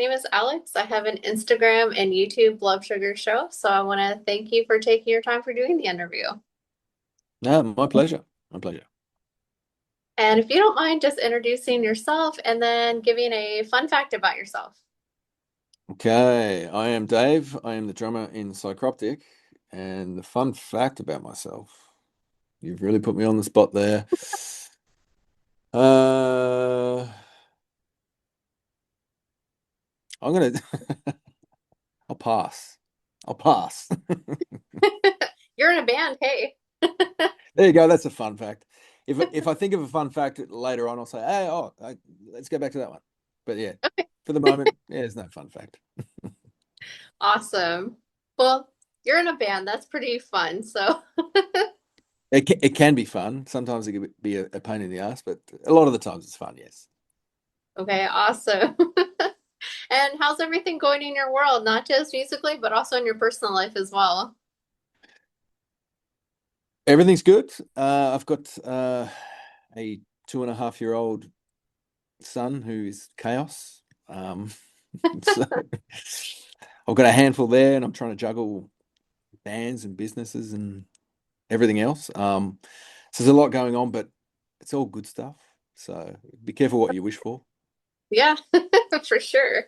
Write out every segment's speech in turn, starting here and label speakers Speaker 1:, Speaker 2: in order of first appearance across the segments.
Speaker 1: name is Alex. I have an Instagram and YouTube Love Sugar show. So I want to thank you for taking your time for doing the interview.
Speaker 2: No, my pleasure. My pleasure.
Speaker 1: And if you don't mind just introducing yourself and then giving a fun fact about yourself.
Speaker 2: Okay, I am Dave. I am the drummer in Psycroptic. And the fun fact about myself, you've really put me on the spot there. Uh, I'm gonna, I'll pass. I'll pass.
Speaker 1: You're in a band, hey.
Speaker 2: There you go. That's a fun fact. If I think of a fun fact later on, I'll say, hey, let's go back to that one. But yeah, for the moment, yeah, there's no fun fact.
Speaker 1: Awesome. Well, you're in a band. That's pretty fun. So,
Speaker 2: It can be fun. Sometimes it can be a pain in the ass, but a lot of the times it's fun, yes.
Speaker 1: okay, awesome. And how's everything going in your world? Not just musically, but also in your personal life as well.
Speaker 2: Everything's good. I've got a 2.5-year-old son who is chaos. So I've got a handful there, and I'm trying to juggle bands and businesses and everything else. So there's a lot going on, but it's all good stuff. So be careful what you wish for.
Speaker 1: Yeah, for sure.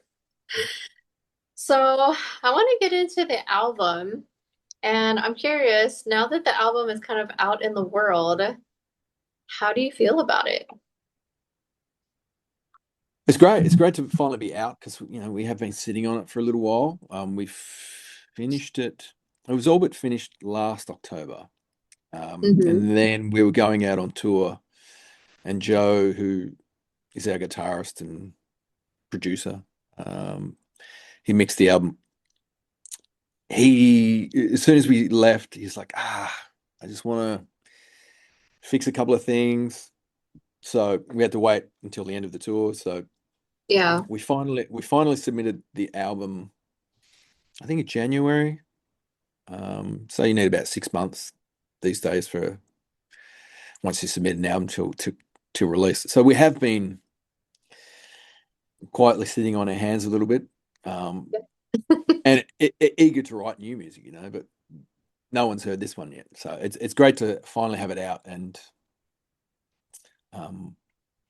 Speaker 1: So, I want to get into the album, and I'm curious, now that the album is kind of out in the world, how do you feel about it?
Speaker 2: It's great. It's great to finally be out because we have been sitting on it for a little while. We've finished it. It was all but finished last October.
Speaker 1: Hmm.
Speaker 2: And then we were going out on tour, and Joe, who is our guitarist and producer, um, he mixed the album. As soon as we left, he's like, I just want to fix a couple of things. So we had to wait until the end of the tour. So
Speaker 1: Yeah.
Speaker 2: we finally submitted the album, I think in January. So you need about 6 months these days for once you submit an album to release. So we have been quietly sitting on our hands a little bit, um, and eager to write new music, but no one's heard this one yet. So it's great to finally have it out, and um,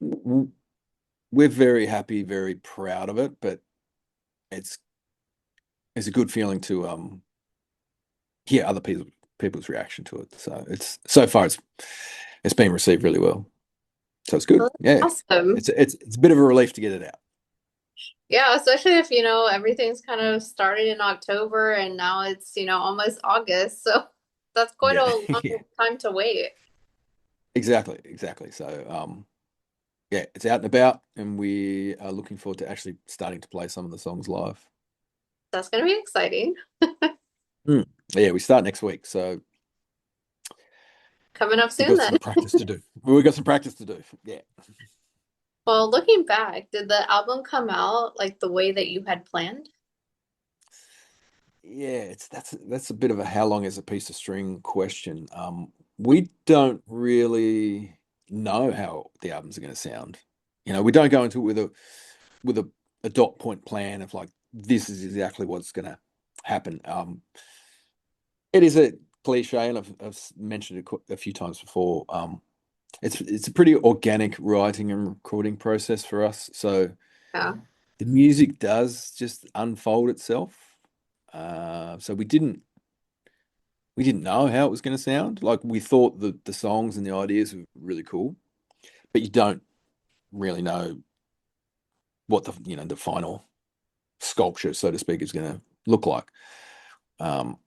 Speaker 2: we're very happy, very proud of it. But it's it's a good feeling to hear other people's reaction to it. So so far it's been received really well. So it's good.
Speaker 1: Well,
Speaker 2: Yeah,
Speaker 1: awesome.
Speaker 2: it's a bit of a relief to get it out.
Speaker 1: Yeah, especially if, everything's kind of started in October and now it's, almost August. So that's quite a
Speaker 2: Yeah,
Speaker 1: long
Speaker 2: yeah,
Speaker 1: time to wait.
Speaker 2: exactly. So yeah, it's out and about, and we are looking forward to actually starting to play some of the songs live.
Speaker 1: That's going to be exciting.
Speaker 2: Mm. Yeah, we start next week, so
Speaker 1: Coming up
Speaker 2: we've
Speaker 1: soon
Speaker 2: got
Speaker 1: then.
Speaker 2: some practice to do. We've got some practice to do. Yeah,
Speaker 1: Well, looking back, did the album come out like the way that you had planned?
Speaker 2: yeah. That's a bit of a how long is a piece of string question. We don't really know how the albums are going to sound. We don't go into it with a dot point plan of like this is exactly what's going to happen. It is a cliche, and I've mentioned it a few times before. It's a pretty organic writing and recording process for us. So
Speaker 1: Yeah.
Speaker 2: the music does just unfold itself. So we didn't know how it was going to sound. Like we thought the songs and the ideas were really cool, but you don't really know what the final sculpture, so to speak, is going to look like. Um,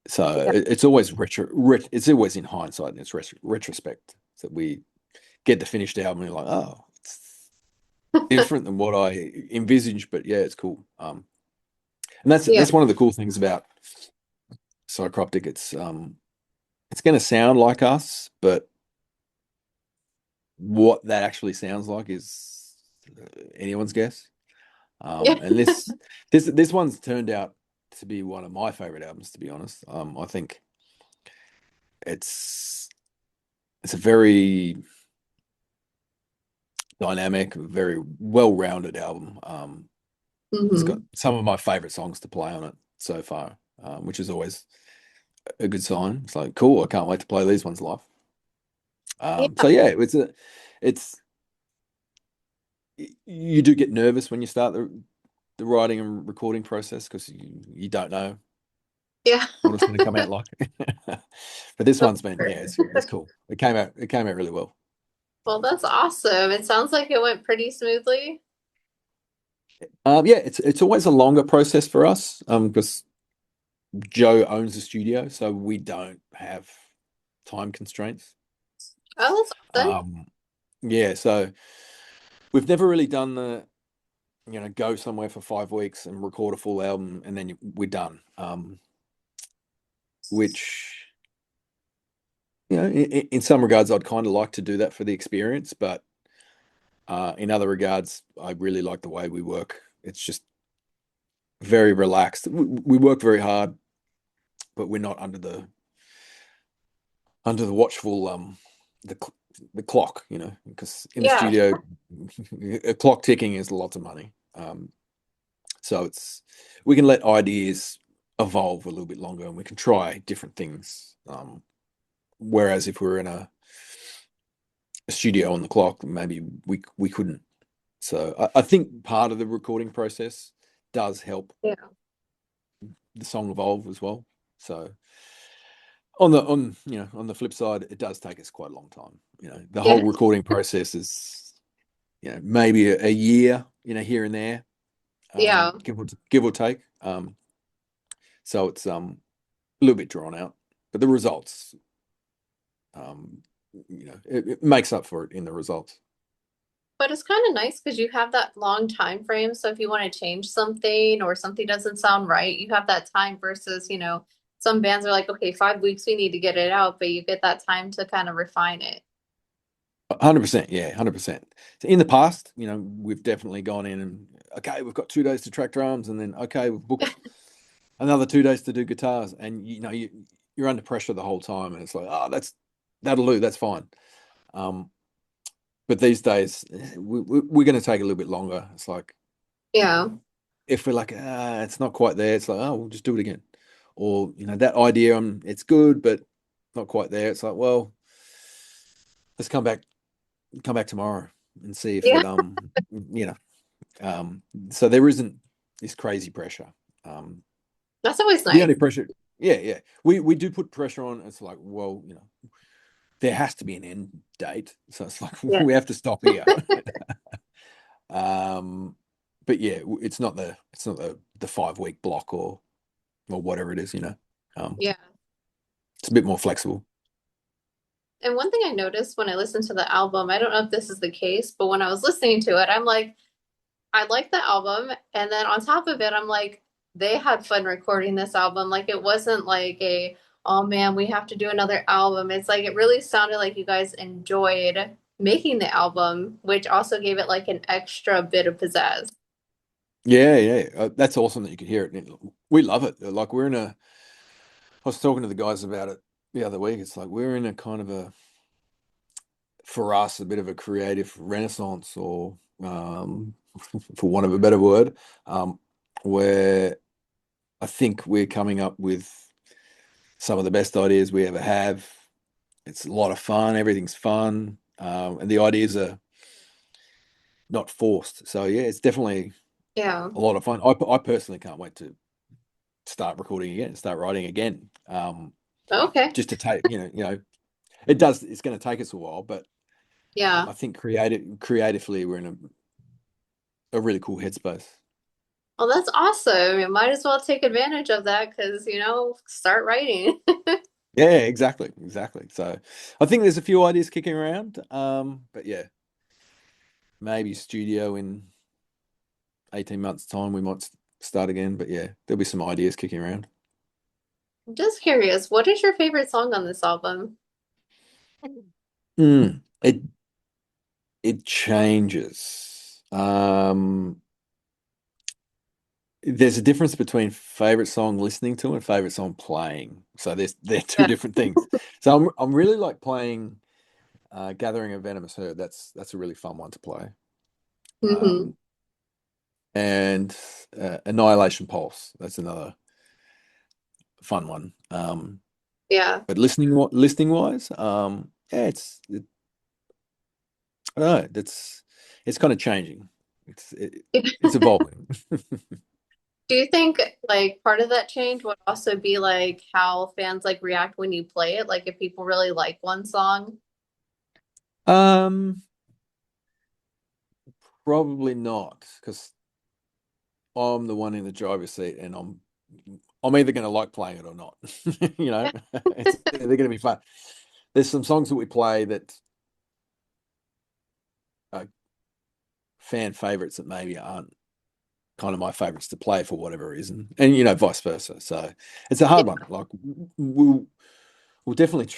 Speaker 2: so
Speaker 1: Yeah.
Speaker 2: it's always it's always in hindsight and it's retrospect that we get the finished album and you're like, oh, it's different than what I envisaged, but yeah, it's cool. And that's
Speaker 1: Yeah.
Speaker 2: that's one of the cool things about Psycroptic. It's going to sound like us, but what that actually sounds like is anyone's guess.
Speaker 1: Yeah.
Speaker 2: And this one's turned out to be one of my favorite albums, to be honest. I think it's it's a very dynamic, very well-rounded album. It's got
Speaker 1: Hmm.
Speaker 2: some of my favorite songs to play on it so far, which is always a good sign. It's like, cool, I can't wait to play these ones live.
Speaker 1: Yeah.
Speaker 2: So yeah, it's you do get nervous when you start the writing and recording process because you don't know
Speaker 1: Yeah.
Speaker 2: what it's going to come out like. But this
Speaker 1: Of
Speaker 2: one's been, yeah,
Speaker 1: course.
Speaker 2: it's cool. It came out really well.
Speaker 1: Well, that's awesome. It sounds like it went pretty smoothly.
Speaker 2: Yeah, it's always a longer process for us because Joe owns the studio, so we don't have time constraints.
Speaker 1: Oh, that's awesome.
Speaker 2: Um, yeah, so we've never really done go somewhere for 5 weeks and record a full album and then we're done. Which, in some regards, I'd kind of like to do that for the experience, but in other regards, I really like the way we work. It's just very relaxed. We work very hard, but we're not under the watchful the the clock, because in the
Speaker 1: Yeah.
Speaker 2: studio, a clock ticking is lots of money. So we can let ideas evolve a little bit longer, and we can try different things. Whereas if we were in a studio on the clock, maybe we couldn't. So I think part of the recording process does help
Speaker 1: Yeah.
Speaker 2: the song evolve as well. So on the flip side, it does take us quite a long time. The
Speaker 1: Yeah.
Speaker 2: whole recording process is maybe a year, here and there,
Speaker 1: Yeah.
Speaker 2: give or take. So it's a little bit drawn out, but the results, um, it makes up for it in the results.
Speaker 1: But it's kind of nice because you have that long time frame. So if you want to change something or something doesn't sound right, you have that time versus, some bands are like, okay, 5 weeks, we need to get it out, but you get that time to kind of refine it.
Speaker 2: 100%, yeah, 100%. So in the past, we've definitely gone in and okay, we've got 2 days to track drums, and then okay, we've booked another 2 days to do guitars, and you're under pressure the whole time, and it's like, oh, that'll do, that's fine. Um, but these days, we're going to take a little bit longer. It's like
Speaker 1: Yeah.
Speaker 2: if we're like, it's not quite there, it's like, oh, we'll just do it again, or that idea, it's good, but not quite there. It's like, well, let's come back tomorrow and see if
Speaker 1: Yeah.
Speaker 2: it you know um so there isn't this crazy pressure.
Speaker 1: That's always
Speaker 2: The
Speaker 1: nice.
Speaker 2: only pressure, yeah, we do put pressure on. It's like, well, there has to be an end date, so it's like
Speaker 1: Yeah.
Speaker 2: we have to stop here. um but yeah, it's not the 5 week block or whatever it is. um
Speaker 1: Yeah.
Speaker 2: it's a bit more flexible.
Speaker 1: And one thing I noticed when I listened to the album, I don't know if this is the case, but when I was listening to it, I'm like, I like the album. And then on top of it, I'm like, they had fun recording this album. Like it wasn't like oh man, we have to do another album. It's like it really sounded like you guys enjoyed making the album, which also gave it like an extra bit of pizzazz.
Speaker 2: Yeah, yeah, that's awesome that you could hear it. We love it. Like I was talking to the guys about it the other week. It's like we're in a kind of for us, a bit of a creative renaissance, or for want of a better word, where I think we're coming up with some of the best ideas we ever have. It's a lot of fun. Everything's fun, and the ideas are not forced. So yeah, it's definitely
Speaker 1: Yeah.
Speaker 2: a lot of fun. I personally can't wait to start recording again, start writing again.
Speaker 1: Okay.
Speaker 2: Just to take, it does. It's going to take us a while, but
Speaker 1: Yeah.
Speaker 2: I think creatively, we're in a really cool headspace.
Speaker 1: Well, that's awesome. You might as well take advantage of that because, start writing.
Speaker 2: Yeah, exactly. So I think there's a few ideas kicking around. But yeah, maybe studio in 18 months' time, we might start again. But yeah, there'll be some ideas kicking around.
Speaker 1: I'm just curious, what is your favorite song on this album?
Speaker 2: It changes. There's a difference between favorite song listening to and favorite song playing. So they're two
Speaker 1: Yeah.
Speaker 2: different things. So I'm really like playing Gathering a Venomous Herd. That's a really fun one to play.
Speaker 1: Hmm.
Speaker 2: Um, and Annihilation Pulse. That's another fun one.
Speaker 1: Yeah.
Speaker 2: But listening wise, yeah, I don't know. It's kind of changing. It's evolving.
Speaker 1: Do you think like part of that change would also be like how fans like react when you play it? Like if people really like one song?
Speaker 2: Um, Probably not, because I'm the one in the driver's seat, and I'm either going to like playing it or not. You know, they're going to be fun. There's some songs that we play that are fan favorites that maybe aren't kind of my favorites to play for whatever reason, and vice versa. So it's a
Speaker 1: Yeah.
Speaker 2: hard one. Like we'll definitely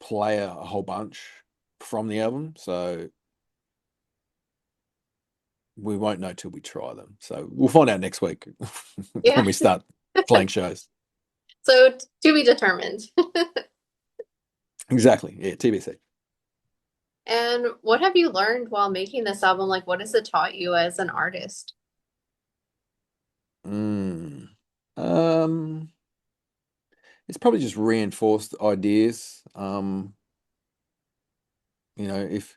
Speaker 2: play a whole bunch from the album, so we won't know till we try them. So we'll find out next week
Speaker 1: Yeah.
Speaker 2: when we start playing shows.
Speaker 1: So to be determined.
Speaker 2: Exactly. Yeah, TBC.
Speaker 1: And what have you learned while making this album? Like what has it taught you as an artist?
Speaker 2: Mm. Um, it's probably just reinforced ideas. If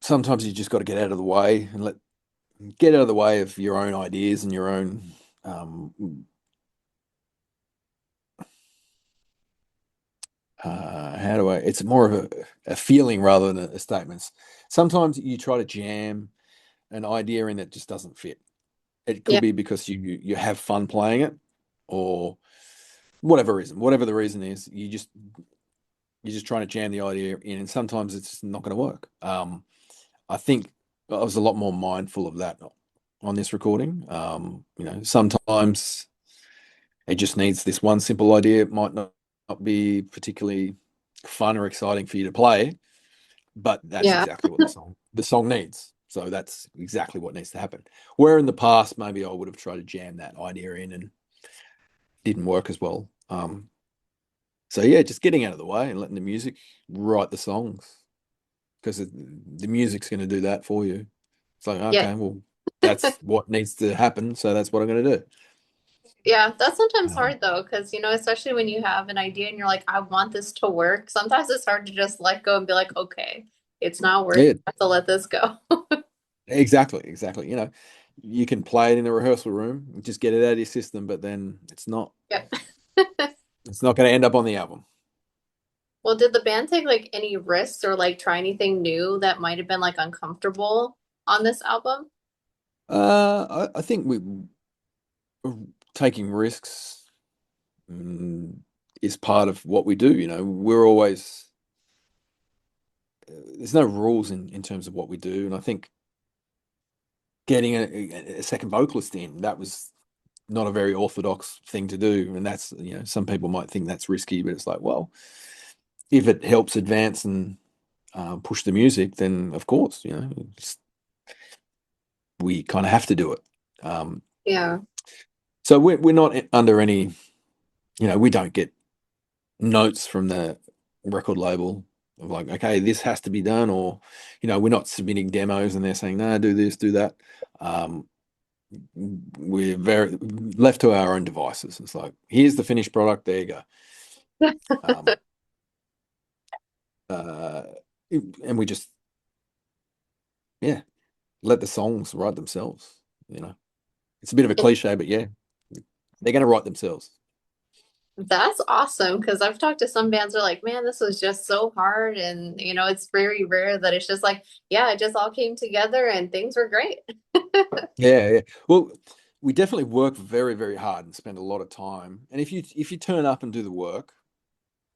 Speaker 2: sometimes you just got to get out of the way and get out of the way of your own ideas and your own um how do I it's more of a feeling rather than a statement. Sometimes you try to jam an idea in that just doesn't fit. It could
Speaker 1: Yeah.
Speaker 2: be because you have fun playing it, or whatever the reason is, you're just trying to jam the idea in, and sometimes it's not going to work. I think I was a lot more mindful of that on this recording. Sometimes it just needs this one simple idea. It might not be particularly fun or exciting for you to play, but that's
Speaker 1: Yeah.
Speaker 2: exactly what the song needs. So that's exactly what needs to happen. Where in the past, maybe I would have tried to jam that idea in and didn't work as well. So yeah, just getting out of the way and letting the music write the songs, because the music's going to do that for you. It's like,
Speaker 1: Yeah.
Speaker 2: okay, well, that's what needs to happen, so that's what I'm going to do.
Speaker 1: Yeah, that's sometimes
Speaker 2: Um,
Speaker 1: hard though, because especially when you have an idea and you're like, I want this to work. Sometimes it's hard to just let go and be like, okay, it's not working.
Speaker 2: yeah,
Speaker 1: I have to let this go.
Speaker 2: exactly. You can play it in the rehearsal room, just get it out of your system, but then
Speaker 1: Yep.
Speaker 2: it's not going to end up on the album.
Speaker 1: Well, did the band take like any risks or like try anything new that might have been like uncomfortable on this album?
Speaker 2: I think we taking risks is part of what we do. We're always there's no rules in terms of what we do, and I think getting a second vocalist in, that was not a very orthodox thing to do, and that's some people might think that's risky, but it's like, well, if it helps advance and push the music, then of course, we kind of have to do it. Um,
Speaker 1: Yeah.
Speaker 2: so we're not under any, we don't get notes from the record label of like, okay, this has to be done, or we're not submitting demos and they're saying, no, do this, do that. Um, we're very left to our own devices. It's like, here's the finished product, there you go. Um, uh, and we just, yeah, let the songs write themselves. It's a bit of a cliche, but yeah, they're going to write themselves.
Speaker 1: That's awesome because I've talked to some bands who are like, man, this was just so hard. And, it's very rare that it's just like, yeah, it just all came together and things were great.
Speaker 2: Yeah. Well, we definitely work very, very hard and spend a lot of time. And if you turn up and do the work,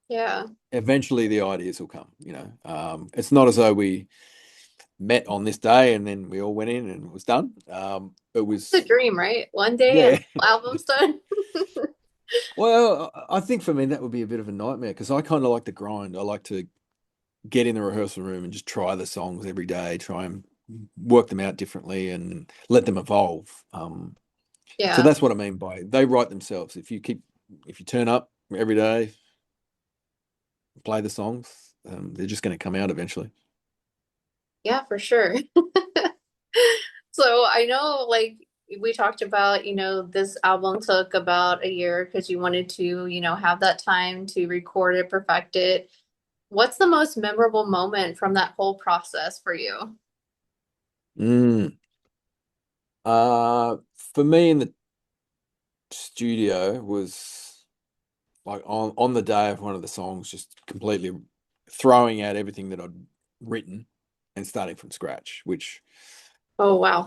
Speaker 1: Yeah.
Speaker 2: eventually the ideas will come. It's not as though we met on this day and then we all went in and it was done. It
Speaker 1: It's a
Speaker 2: was,
Speaker 1: dream, right? One day and
Speaker 2: yeah.
Speaker 1: the album's done.
Speaker 2: Well, I think for me that would be a bit of a nightmare, because I kind of like the grind. I like to get in the rehearsal room and just try the songs every day, try and work them out differently and let them evolve. So
Speaker 1: Yeah.
Speaker 2: that's what I mean by they write themselves. If you turn up every day, play the songs. They're just going to come out eventually.
Speaker 1: Yeah, for sure. So I know, like, we talked about, this album took about a year because you wanted to, have that time to record it, perfect it. What's the most memorable moment from that whole process for you?
Speaker 2: Mm. For me in the studio was like on the day of one of the songs, just completely throwing out everything that I'd written and starting from scratch, which
Speaker 1: Oh, wow.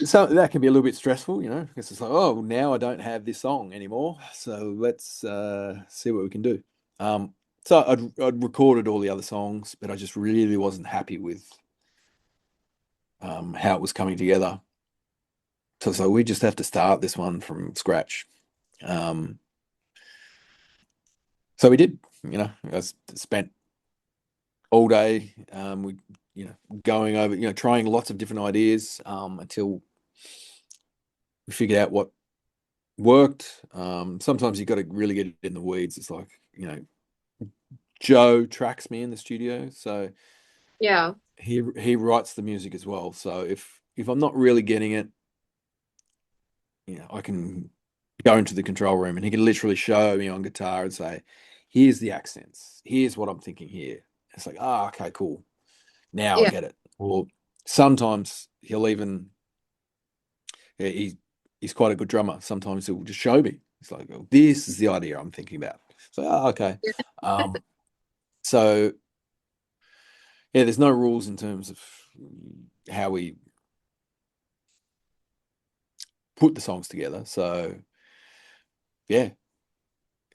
Speaker 2: so that can be a little bit stressful, because it's like, oh, now I don't have this song anymore, so let's see what we can do. Um, so I'd recorded all the other songs, but I just really wasn't happy with how it was coming together. So we just have to start this one from scratch. Um, so we did. Spent all day. We going over, trying lots of different ideas until we figured out what worked. Sometimes you got to really get in the weeds. It's like, Joe tracks me in the studio, so
Speaker 1: Yeah.
Speaker 2: he writes the music as well. So if I'm not really getting it, I can go into the control room and he can literally show me on guitar and say, "Here's the accents. Here's what I'm thinking here." It's like, "Ah, okay, cool. Now I
Speaker 1: Yeah.
Speaker 2: get it." Or sometimes he'll even yeah, he's quite a good drummer. Sometimes he'll just show me. It's like, oh, this is the idea I'm thinking about. So, okay. Um, so yeah, there's no rules in terms of how we put the songs together. So yeah,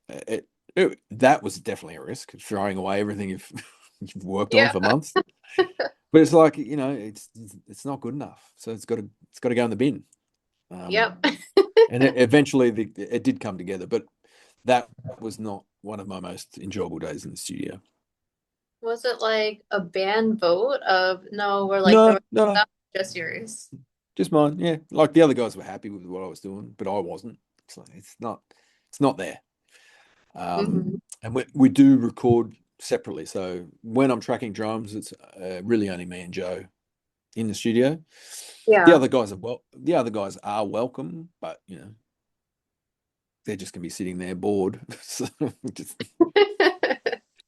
Speaker 2: that was definitely a risk, throwing away everything you've worked on
Speaker 1: Yeah.
Speaker 2: for months. But it's like, it's not good enough. So it's got to go in the bin. Um,
Speaker 1: Yep.
Speaker 2: and eventually it did come together, but that was not one of my most enjoyable days in the studio.
Speaker 1: Was it like a band vote of no, we're like the
Speaker 2: No,
Speaker 1: rest
Speaker 2: no,
Speaker 1: of just yours?
Speaker 2: just mine. Yeah, like the other guys were happy with what I was doing, but I wasn't. It's like it's not there.
Speaker 1: Hmm.
Speaker 2: And we do record separately. So when I'm tracking drums, it's really only me and Joe in the studio. The
Speaker 1: Yeah.
Speaker 2: other guys the other guys are welcome, but they're just gonna be sitting there bored. So just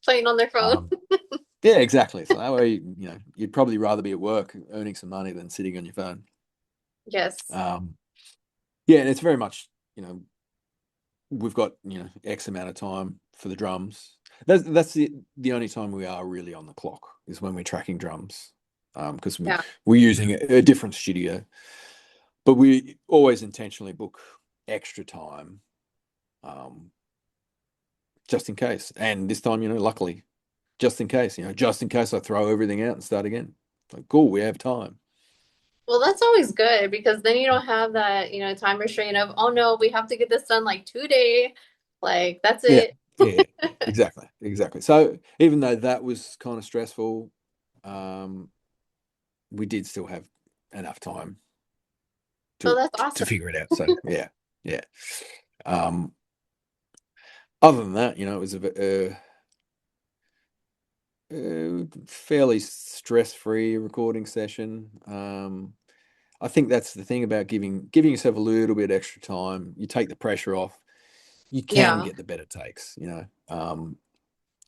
Speaker 1: Playing on their phone.
Speaker 2: um, yeah, exactly. So that way, you'd probably rather be at work earning some money than sitting on your phone.
Speaker 1: Yes.
Speaker 2: Um, yeah, and it's very much, we've got, X amount of time for the drums. That's the only time we are really on the clock is when we're tracking drums. Because
Speaker 1: Yeah.
Speaker 2: we're using a different studio, but we always intentionally book extra time, um, just in case. And this time, luckily, just in case I throw everything out and start again. Like, cool, we have time.
Speaker 1: Well, that's always good because then you don't have that, time restraint of, oh no, we have to get this done like today. Like that's
Speaker 2: Yeah,
Speaker 1: it.
Speaker 2: yeah, exactly, exactly. So even though that was kind of stressful, um, we did still have enough time
Speaker 1: Oh,
Speaker 2: to
Speaker 1: that's
Speaker 2: to
Speaker 1: awesome.
Speaker 2: figure it out. So yeah, yeah. Um, Other than that, it was a fairly stress-free recording session. I think that's the thing about giving yourself a little bit extra time. You take the pressure off. You can
Speaker 1: Yeah.
Speaker 2: get the better takes. I'm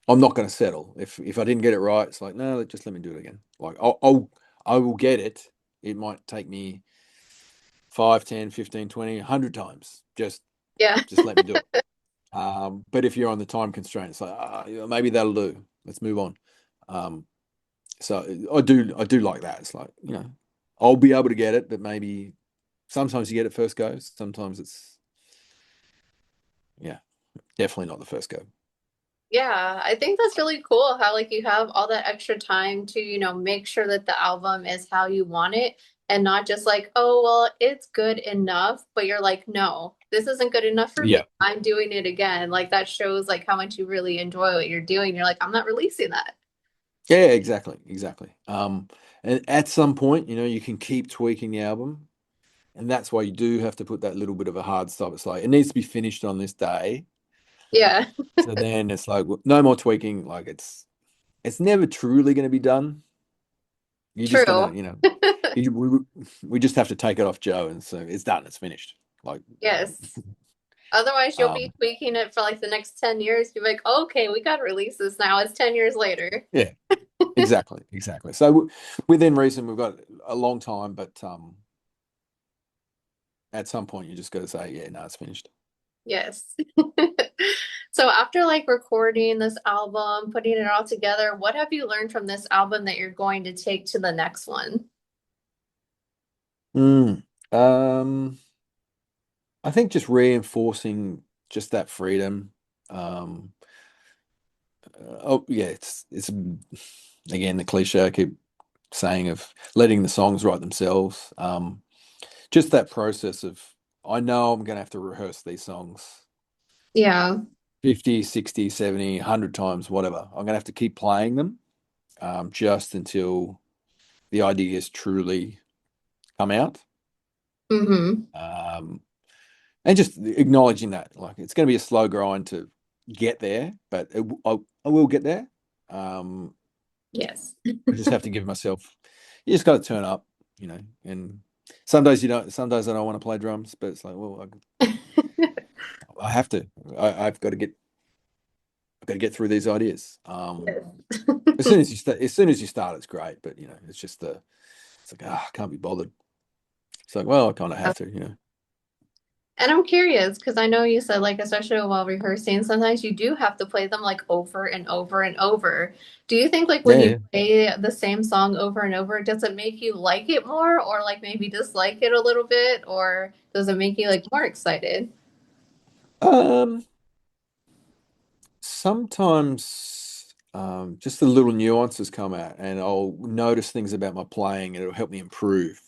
Speaker 2: not going to settle. If I didn't get it right, it's like, no, just let me do it again. Like I will get it. It might take me 5, 10, 15, 20, 100 times.
Speaker 1: Yeah.
Speaker 2: Just let me do it. But if you're on the time constraint, it's like, maybe that'll do. Let's move on. Um, so I do like that. It's like, I'll be able to get it, but maybe sometimes you get it first go. Sometimes it's, yeah, definitely not the first go.
Speaker 1: Yeah, I think that's really cool how like you have all that extra time to, make sure that the album is how you want it and not just like, oh, well, it's good enough, but you're like, no, this isn't good enough for me.
Speaker 2: Yeah.
Speaker 1: I'm doing it again. Like that shows like how much you really enjoy what you're doing. You're like, I'm not releasing that.
Speaker 2: Yeah, exactly, exactly. And at some point, you can keep tweaking the album, and that's why you do have to put that little bit of a hard stop. It's like it needs to be finished on this day,
Speaker 1: Yeah.
Speaker 2: So then it's like no more tweaking. Like it's never truly going to be done. You're just gonna,
Speaker 1: True.
Speaker 2: we just have to take it off Joe, and so it's done. It's finished. Like,
Speaker 1: Yes. Otherwise, you'll be
Speaker 2: um,
Speaker 1: tweaking it for like the next 10 years. You're like, okay, we got to release this now. It's 10 years later.
Speaker 2: yeah, exactly, exactly. So within reason, we've got a long time, but at some point, you just got to say, yeah, no, it's finished.
Speaker 1: Yes. So after like recording this album, putting it all together, what have you learned from this album that you're going to take to the next one?
Speaker 2: Mm. Um, I think just reinforcing just that freedom. Um, oh yeah, it's again the cliche I keep saying of letting the songs write themselves. Just that process of I know I'm going to have to rehearse these songs
Speaker 1: Yeah.
Speaker 2: 50, 60, 70, 100 times, whatever. I'm going to have to keep playing them just until the ideas truly come out.
Speaker 1: Mm-hmm.
Speaker 2: Um, and just acknowledging that, like, it's going to be a slow grind to get there, but I will get there. Um,
Speaker 1: Yes.
Speaker 2: I just have to give myself, you just got to turn up, and some days you don't, some days I don't want to play drums, but it's like, well, I have to. I've got to I've got to get through these ideas.
Speaker 1: Yes.
Speaker 2: As soon as you start, it's great, but it's just it's like, I can't be bothered. It's like, well, I kind of have to.
Speaker 1: And I'm curious because I know you said like especially while rehearsing, sometimes you do have to play them like over and over and over. Do you think like when
Speaker 2: Yeah,
Speaker 1: you
Speaker 2: yeah.
Speaker 1: play the same song over and over, does it make you like it more or like maybe dislike it a little bit or does it make you like more excited?
Speaker 2: Um, Sometimes just the little nuances come out, and I'll notice things about my playing, and it'll help me improve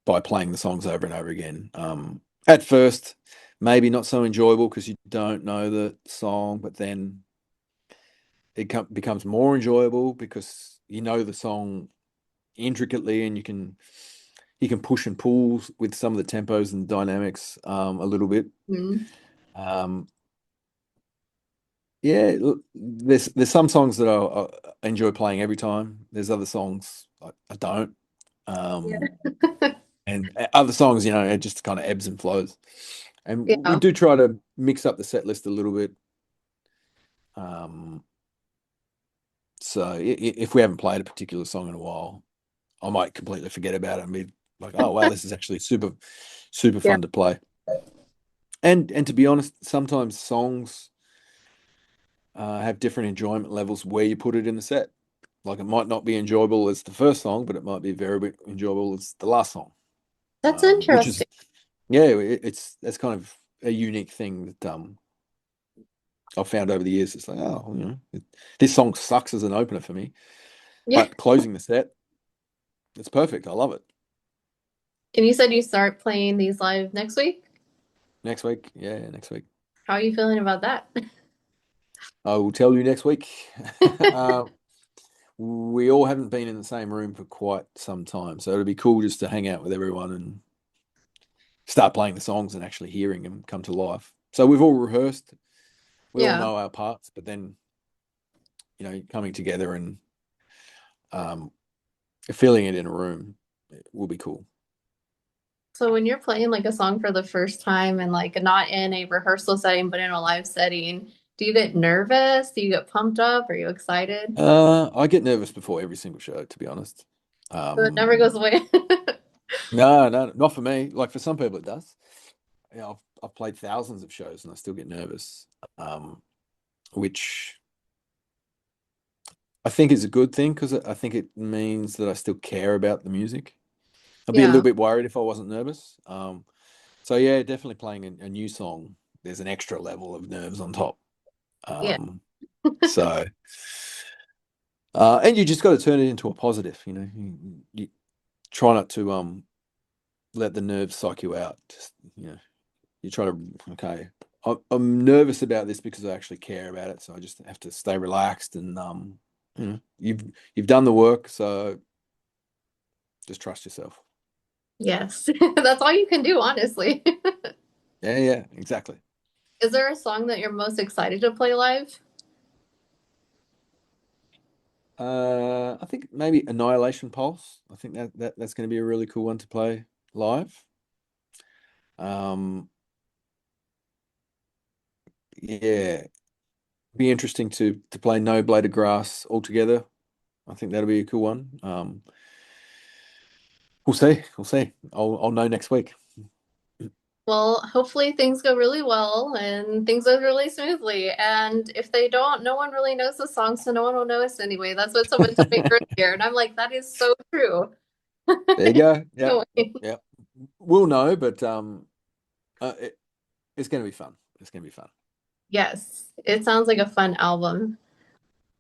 Speaker 2: by playing the songs over and over again. At first, maybe not so enjoyable because you don't know the song, but then becomes more enjoyable because you know the song intricately, and you can push and pull with some of the tempos and dynamics a little bit.
Speaker 1: Mhm.
Speaker 2: Um, yeah, look, there's some songs that I enjoy playing every time. There's other songs I don't, um,
Speaker 1: Yeah.
Speaker 2: and other songs, it just kind of ebbs and flows. And we
Speaker 1: Yeah.
Speaker 2: do try to mix up the set list a little bit. Um, so if we haven't played a particular song in a while, I might completely forget about it and be like, oh wow, this is actually super, super
Speaker 1: Yeah.
Speaker 2: fun to play. And to be honest, sometimes songs have different enjoyment levels where you put it in the set. Like it might not be enjoyable as the first song, but it might be very enjoyable as the last song.
Speaker 1: That's
Speaker 2: Which is
Speaker 1: interesting.
Speaker 2: yeah, that's kind of a unique thing that I've found over the years. It's like, oh, this song sucks as an opener for me,
Speaker 1: Yeah.
Speaker 2: but closing the set, it's perfect. I love it.
Speaker 1: And you said you start playing these live next week?
Speaker 2: Next week, yeah, next week.
Speaker 1: How are you feeling about that?
Speaker 2: I will tell you next week. uh, we all haven't been in the same room for quite some time, so it'll be cool just to hang out with everyone and start playing the songs and actually hearing them come to life. So we've all rehearsed, we all
Speaker 1: Yeah.
Speaker 2: know our parts, but then coming together and um, feeling it in a room will be cool.
Speaker 1: So when you're playing like a song for the first time and like not in a rehearsal setting but in a live setting, do you get nervous? Do you get pumped up? Are you excited?
Speaker 2: I get nervous before every single show, to be honest.
Speaker 1: So it never goes away.
Speaker 2: No, no, not for me. Like for some people, it does. I've played thousands of shows and I still get nervous, which I think is a good thing because I think it means that I still care about the music. I'd be a little
Speaker 1: Yeah.
Speaker 2: bit worried if I wasn't nervous. So yeah, definitely playing a new song. There's an extra level of nerves on top.
Speaker 1: Yeah.
Speaker 2: Um, so, and you just got to turn it into a positive. You try not to let the nerves psych you out. Just you try to okay. I'm nervous about this because I actually care about it, so I just have to stay relaxed and you've done the work, so just trust yourself.
Speaker 1: Yes. That's all you can do, honestly.
Speaker 2: Yeah, yeah, exactly.
Speaker 1: Is there a song that you're most excited to play live?
Speaker 2: I think maybe Annihilation Pulse. I think that's going to be a really cool one to play live. Um, yeah, be interesting to play No Blade of Grass all together. I think that'll be a cool one. We'll see. We'll see. I'll know next week.
Speaker 1: Well, hopefully things go really well and things go really smoothly. And if they don't, no one really knows the song, so no one will know us anyway. That's what someone told me earlier, and I'm like, that is so true.
Speaker 2: There you go. Yeah,
Speaker 1: No way.
Speaker 2: yeah. We'll know, but it's going to be fun. It's going to be fun.
Speaker 1: Yes, it sounds like a fun album.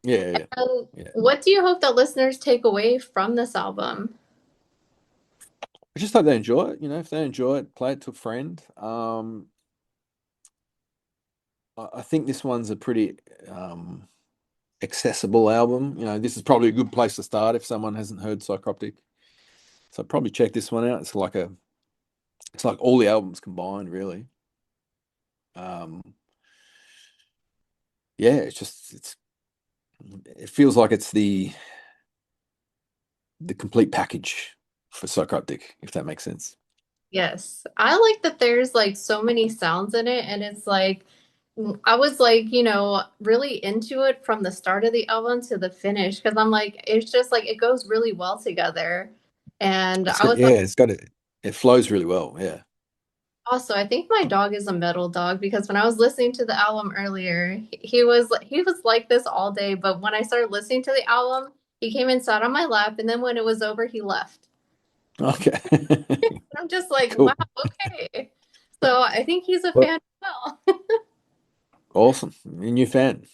Speaker 2: Yeah, yeah,
Speaker 1: And
Speaker 2: yeah.
Speaker 1: what do you hope that listeners take away from this album?
Speaker 2: I just hope they enjoy it. If they enjoy it, play it to a friend. I think this one's a pretty accessible album. This is probably a good place to start if someone hasn't heard Psycroptic. So probably check this one out. It's like all the albums combined, really. Um, yeah, it feels like it's the complete package for Psycroptic, if that makes sense.
Speaker 1: Yes, I like that there's like so many sounds in it, and it's like I was like, really into it from the start of the album to the finish because I'm like, it's just like it goes really well together. And
Speaker 2: It's
Speaker 1: I
Speaker 2: got
Speaker 1: was
Speaker 2: yeah,
Speaker 1: like,
Speaker 2: it's got it flows really well. Yeah.
Speaker 1: also, I think my dog is a metal dog because when I was listening to the album earlier, he was like this all day, but when I started listening to the album, he came and sat on my lap, and then when it was over, he left.
Speaker 2: Okay.
Speaker 1: I'm just like, wow,
Speaker 2: Cool.
Speaker 1: okay. So I think he's a
Speaker 2: Well,
Speaker 1: fan as well.
Speaker 2: awesome. A new fan.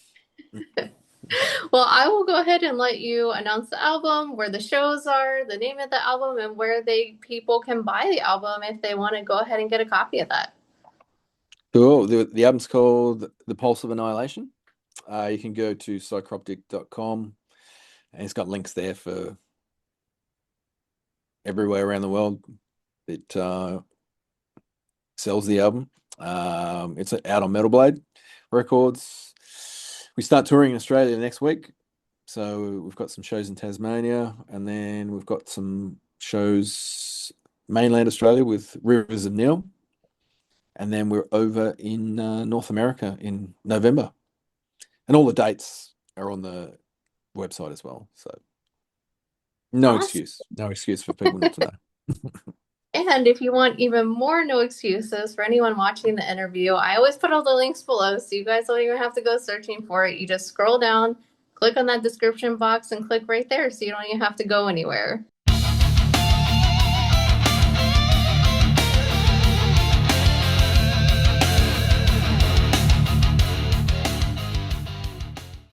Speaker 1: Well, I will go ahead and let you announce the album, where the shows are, the name of the album, and where people can buy the album if they want to go ahead and get a copy of that.
Speaker 2: Cool. The album's called The Pulse of Annihilation. You can go to psycroptic.com and it's got links there for everywhere around the world that sells the album. It's out on Metal Blade Records. We start touring in Australia next week. So we've got some shows in Tasmania, and then we've got some shows mainland Australia with Rivers of Neil, and then we're over in North America in November, and all the dates are on the website as well. So
Speaker 1: Awesome.
Speaker 2: no excuse for people not to know.
Speaker 1: And if you want even more no excuses for anyone watching the interview, I always put all the links below so you guys don't even have to go searching for it. You just scroll down, click on that description box, and click right there so you don't even have to go anywhere.